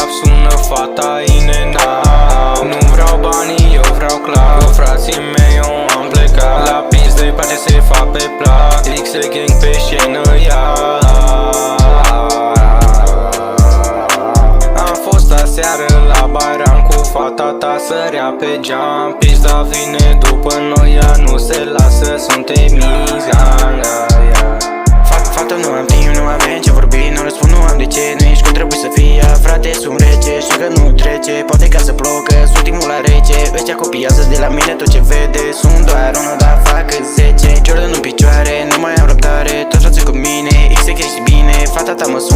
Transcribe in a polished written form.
cap sună fata inenat. Nu vreau banii, eu vreau clar. Cu frații mei eu am plecat. La pins de pace se fac pe plac. X-e gang pe scenă, Am fost aseară la Bairan cu fata ta, sărea pe geam. Pizda vine după noi, ea nu se lasă, suntem mizan. Fata, nu am timp, nu avem ce vorbi, nu răspund, nu am de ce. Nu ești cum trebuie să fii, frate, sunt rece. Știu că nu trece, poate ca să plouă, sunt ultimul la rece. Ăștia copiază de la mine tot ce vede. Sunt doar unul, dar fac 10. Jordan în picioare, nu mai am răbdare, toți frații cu mine. X-e bine, fata ta mă sună.